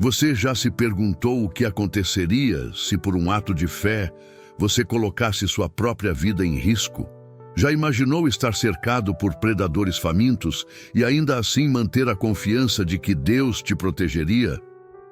Você já se perguntou o que aconteceria se, por um ato de fé, você colocasse sua própria vida em risco? Já imaginou estar cercado por predadores famintos e ainda assim manter a confiança de que Deus te protegeria?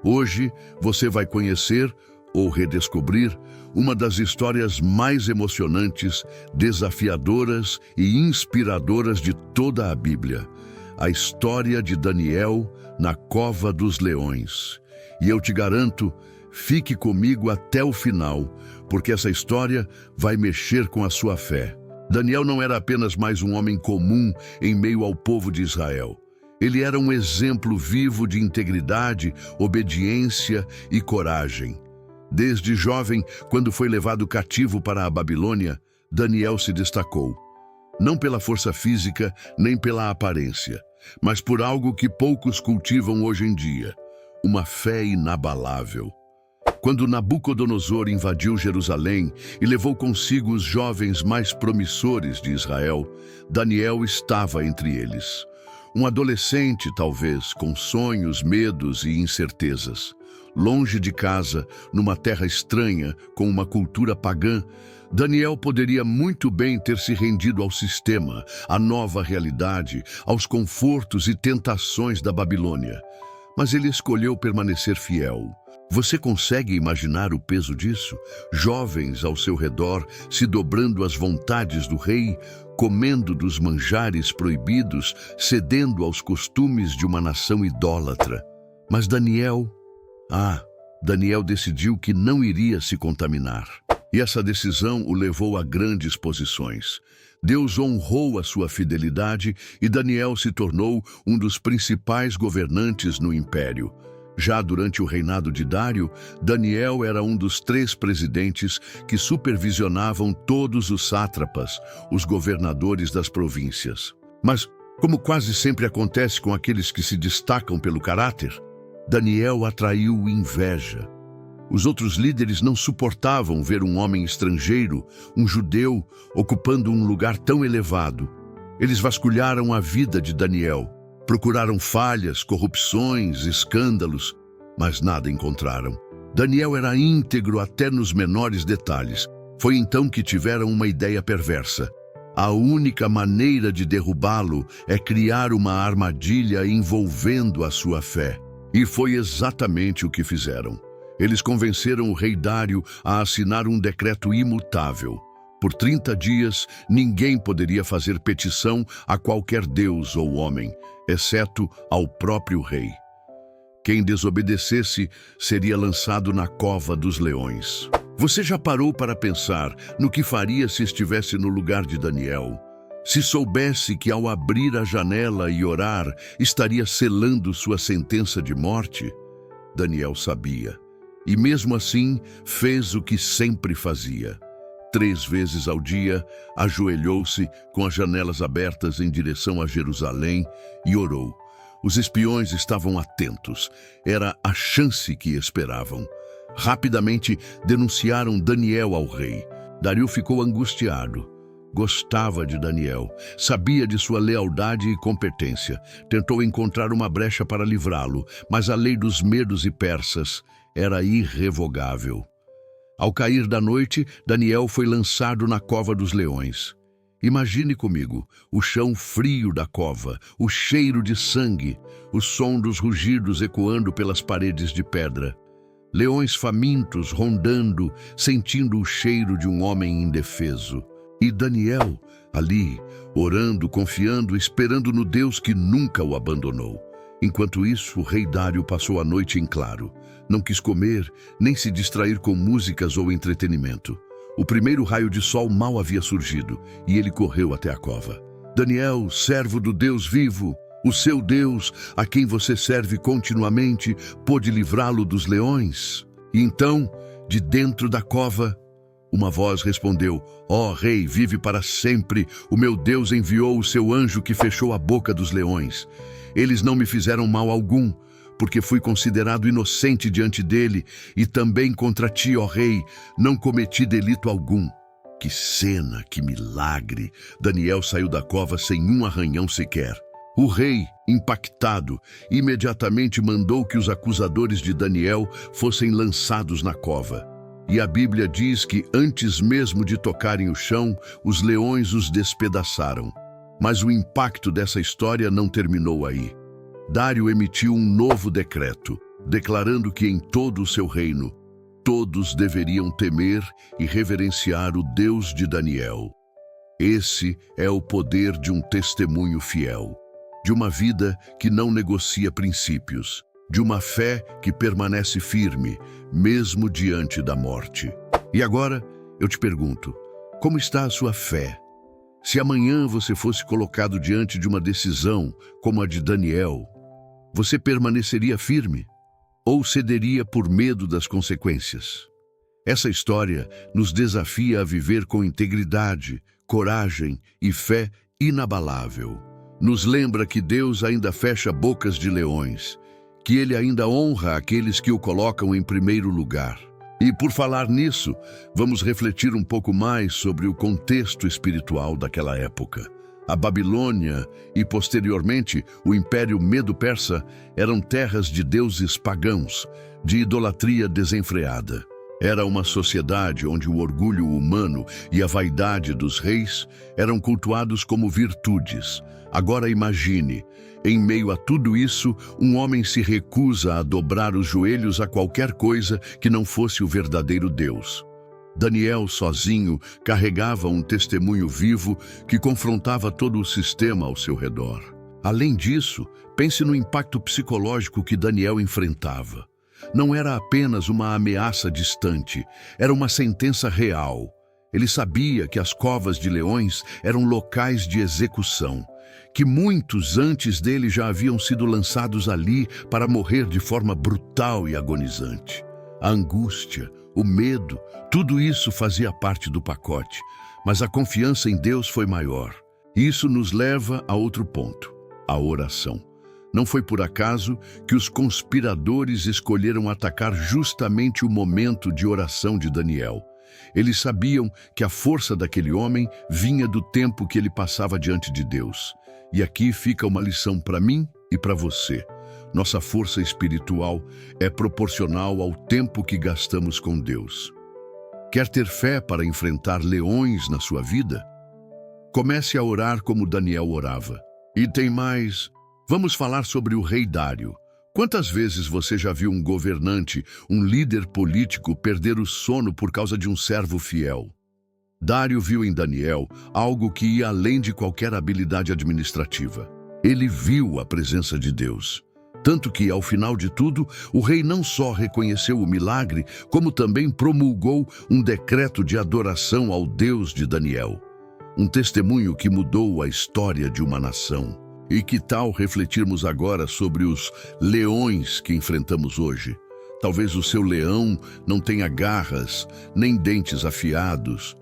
Hoje você vai conhecer ou redescobrir uma das histórias mais emocionantes, desafiadoras e inspiradoras de toda a Bíblia. A história de Daniel na cova dos leões. E eu te garanto, fique comigo até o final, porque essa história vai mexer com a sua fé. Daniel não era apenas mais um homem comum em meio ao povo de Israel. Ele era um exemplo vivo de integridade, obediência e coragem. Desde jovem, quando foi levado cativo para a Babilônia, Daniel se destacou. Não pela força física, nem pela aparência, mas por algo que poucos cultivam hoje em dia, uma fé inabalável. Quando Nabucodonosor invadiu Jerusalém e levou consigo os jovens mais promissores de Israel, Daniel estava entre eles. Um adolescente, talvez, com sonhos, medos e incertezas. Longe de casa, numa terra estranha, com uma cultura pagã, Daniel poderia muito bem ter se rendido ao sistema, à nova realidade, aos confortos e tentações da Babilônia. Mas ele escolheu permanecer fiel. Você consegue imaginar o peso disso? Jovens ao seu redor, se dobrando às vontades do rei, comendo dos manjares proibidos, cedendo aos costumes de uma nação idólatra. Mas Daniel decidiu que não iria se contaminar. E essa decisão o levou a grandes posições. Deus honrou a sua fidelidade e Daniel se tornou um dos principais governantes no império. Já durante o reinado de Dário, Daniel era um dos 3 presidentes que supervisionavam todos os sátrapas, os governadores das províncias. Mas, como quase sempre acontece com aqueles que se destacam pelo caráter, Daniel atraiu inveja. Os outros líderes não suportavam ver um homem estrangeiro, um judeu, ocupando um lugar tão elevado. Eles vasculharam a vida de Daniel, procuraram falhas, corrupções, escândalos, mas nada encontraram. Daniel era íntegro até nos menores detalhes. Foi então que tiveram uma ideia perversa. A única maneira de derrubá-lo é criar uma armadilha envolvendo a sua fé. E foi exatamente o que fizeram. Eles convenceram o rei Dário a assinar um decreto imutável. Por 30 dias, ninguém poderia fazer petição a qualquer deus ou homem, exceto ao próprio rei. Quem desobedecesse seria lançado na cova dos leões. Você já parou para pensar no que faria se estivesse no lugar de Daniel? Se soubesse que ao abrir a janela e orar, estaria selando sua sentença de morte? Daniel sabia. E mesmo assim, fez o que sempre fazia. 3 vezes ao dia, ajoelhou-se com as janelas abertas em direção a Jerusalém e orou. Os espiões estavam atentos. Era a chance que esperavam. Rapidamente denunciaram Daniel ao rei. Dário ficou angustiado. Gostava de Daniel, sabia de sua lealdade e competência. Tentou encontrar uma brecha para livrá-lo, mas a lei dos medos e persas era irrevogável. Ao cair da noite, Daniel foi lançado na cova dos leões. Imagine comigo o chão frio da cova, o cheiro de sangue, o som dos rugidos ecoando pelas paredes de pedra. Leões famintos rondando, sentindo o cheiro de um homem indefeso. E Daniel, ali, orando, confiando, esperando no Deus que nunca o abandonou. Enquanto isso, o rei Dário passou a noite em claro. Não quis comer, nem se distrair com músicas ou entretenimento. O primeiro raio de sol mal havia surgido, e ele correu até a cova. Daniel, servo do Deus vivo, o seu Deus, a quem você serve continuamente, pôde livrá-lo dos leões? E então, de dentro da cova, uma voz respondeu: Ó rei, vive para sempre, o meu Deus enviou o seu anjo que fechou a boca dos leões. Eles não me fizeram mal algum, porque fui considerado inocente diante dele, e também contra ti, ó rei, não cometi delito algum. Que cena, que milagre! Daniel saiu da cova sem um arranhão sequer. O rei, impactado, imediatamente mandou que os acusadores de Daniel fossem lançados na cova. E a Bíblia diz que, antes mesmo de tocarem o chão, os leões os despedaçaram. Mas o impacto dessa história não terminou aí. Dário emitiu um novo decreto, declarando que em todo o seu reino, todos deveriam temer e reverenciar o Deus de Daniel. Esse é o poder de um testemunho fiel, de uma vida que não negocia princípios, de uma fé que permanece firme, mesmo diante da morte. E agora, eu te pergunto, como está a sua fé? Se amanhã você fosse colocado diante de uma decisão como a de Daniel, você permaneceria firme? Ou cederia por medo das consequências? Essa história nos desafia a viver com integridade, coragem e fé inabalável. Nos lembra que Deus ainda fecha bocas de leões, que Ele ainda honra aqueles que o colocam em primeiro lugar. E por falar nisso, vamos refletir um pouco mais sobre o contexto espiritual daquela época. A Babilônia e, posteriormente, o Império Medo-Persa eram terras de deuses pagãos, de idolatria desenfreada. Era uma sociedade onde o orgulho humano e a vaidade dos reis eram cultuados como virtudes. Agora imagine, em meio a tudo isso, um homem se recusa a dobrar os joelhos a qualquer coisa que não fosse o verdadeiro Deus. Daniel, sozinho, carregava um testemunho vivo que confrontava todo o sistema ao seu redor. Além disso, pense no impacto psicológico que Daniel enfrentava. Não era apenas uma ameaça distante, era uma sentença real. Ele sabia que as covas de leões eram locais de execução, que muitos antes dele já haviam sido lançados ali para morrer de forma brutal e agonizante. A angústia, o medo, tudo isso fazia parte do pacote, mas a confiança em Deus foi maior. Isso nos leva a outro ponto, a oração. Não foi por acaso que os conspiradores escolheram atacar justamente o momento de oração de Daniel. Eles sabiam que a força daquele homem vinha do tempo que ele passava diante de Deus. E aqui fica uma lição para mim e para você. Nossa força espiritual é proporcional ao tempo que gastamos com Deus. Quer ter fé para enfrentar leões na sua vida? Comece a orar como Daniel orava. E tem mais. Vamos falar sobre o rei Dário. Quantas vezes você já viu um governante, um líder político perder o sono por causa de um servo fiel? Dário viu em Daniel algo que ia além de qualquer habilidade administrativa. Ele viu a presença de Deus. Tanto que, ao final de tudo, o rei não só reconheceu o milagre, como também promulgou um decreto de adoração ao Deus de Daniel. Um testemunho que mudou a história de uma nação. E que tal refletirmos agora sobre os leões que enfrentamos hoje? Talvez o seu leão não tenha garras, nem dentes afiados,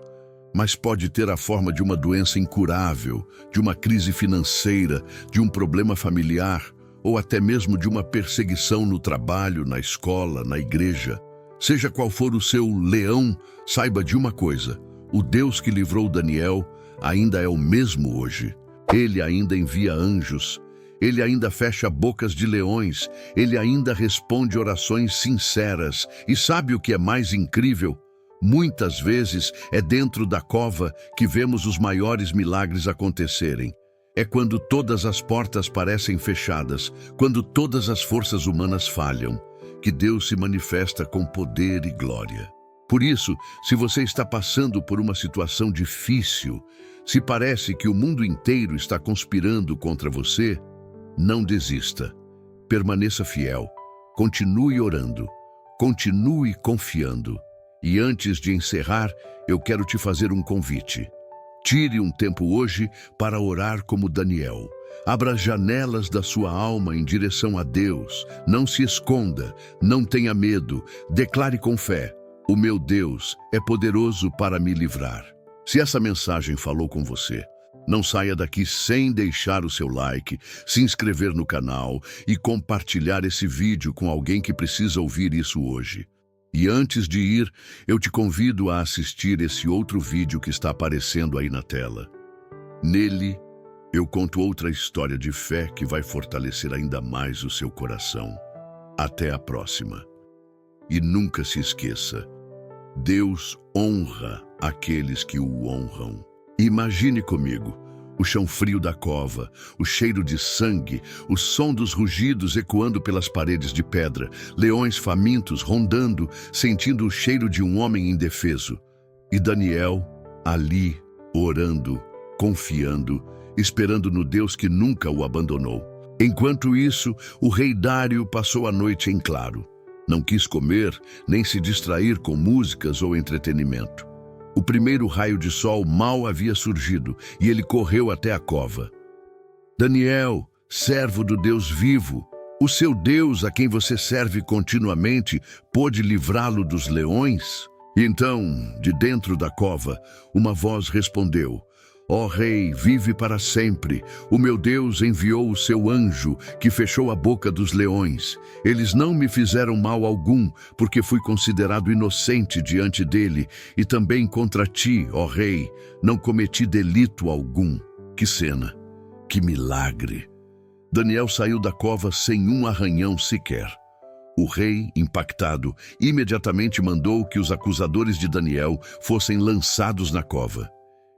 mas pode ter a forma de uma doença incurável, de uma crise financeira, de um problema familiar, ou até mesmo de uma perseguição no trabalho, na escola, na igreja. Seja qual for o seu leão, saiba de uma coisa: o Deus que livrou Daniel ainda é o mesmo hoje. Ele ainda envia anjos, ele ainda fecha bocas de leões, ele ainda responde orações sinceras. E sabe o que é mais incrível? Muitas vezes é dentro da cova que vemos os maiores milagres acontecerem. É quando todas as portas parecem fechadas, quando todas as forças humanas falham, que Deus se manifesta com poder e glória. Por isso, se você está passando por uma situação difícil, se parece que o mundo inteiro está conspirando contra você, não desista. Permaneça fiel, continue orando, continue confiando. E antes de encerrar, eu quero te fazer um convite. Tire um tempo hoje para orar como Daniel. Abra as janelas da sua alma em direção a Deus. Não se esconda, não tenha medo. Declare com fé: o meu Deus é poderoso para me livrar. Se essa mensagem falou com você, não saia daqui sem deixar o seu like, se inscrever no canal e compartilhar esse vídeo com alguém que precisa ouvir isso hoje. E antes de ir, eu te convido a assistir esse outro vídeo que está aparecendo aí na tela. Nele, eu conto outra história de fé que vai fortalecer ainda mais o seu coração. Até a próxima. E nunca se esqueça, Deus honra aqueles que o honram. Imagine comigo o chão frio da cova, o cheiro de sangue, o som dos rugidos ecoando pelas paredes de pedra, leões famintos rondando, sentindo o cheiro de um homem indefeso. E Daniel ali, orando, confiando, esperando no Deus que nunca o abandonou. Enquanto isso, o rei Dário passou a noite em claro. Não quis comer, nem se distrair com músicas ou entretenimento. O primeiro raio de sol mal havia surgido e ele correu até a cova. Daniel, servo do Deus vivo, o seu Deus a quem você serve continuamente pôde livrá-lo dos leões? E então, de dentro da cova, uma voz respondeu: Ó rei, vive para sempre. O meu Deus enviou o seu anjo, que fechou a boca dos leões. Eles não me fizeram mal algum, porque fui considerado inocente diante dele, e também contra ti, ó rei, não cometi delito algum. Que cena! Que milagre! Daniel saiu da cova sem um arranhão sequer. O rei, impactado, imediatamente mandou que os acusadores de Daniel fossem lançados na cova.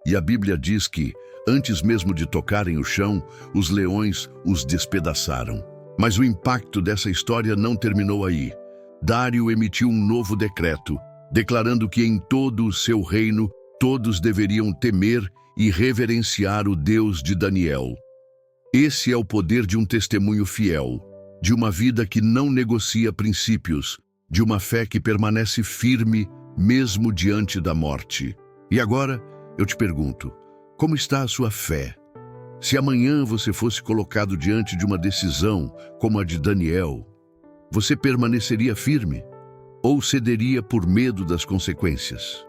E a Bíblia diz que, antes mesmo de tocarem o chão, os leões os despedaçaram. Mas o impacto dessa história não terminou aí. Dário emitiu um novo decreto, declarando que em todo o seu reino todos deveriam temer e reverenciar o Deus de Daniel. Esse é o poder de um testemunho fiel, de uma vida que não negocia princípios, de uma fé que permanece firme mesmo diante da morte. E agora, eu te pergunto, como está a sua fé? Se amanhã você fosse colocado diante de uma decisão como a de Daniel, você permaneceria firme ou cederia por medo das consequências?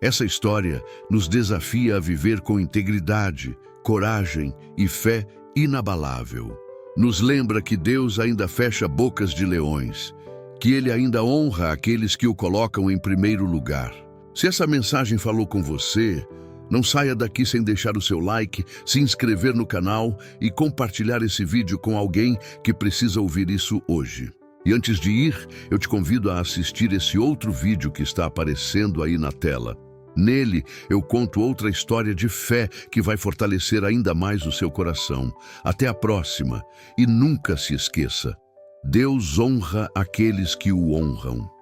Essa história nos desafia a viver com integridade, coragem e fé inabalável. Nos lembra que Deus ainda fecha bocas de leões, que Ele ainda honra aqueles que o colocam em primeiro lugar. Se essa mensagem falou com você, não saia daqui sem deixar o seu like, se inscrever no canal e compartilhar esse vídeo com alguém que precisa ouvir isso hoje. E antes de ir, eu te convido a assistir esse outro vídeo que está aparecendo aí na tela. Nele, eu conto outra história de fé que vai fortalecer ainda mais o seu coração. Até a próxima. E nunca se esqueça, Deus honra aqueles que o honram.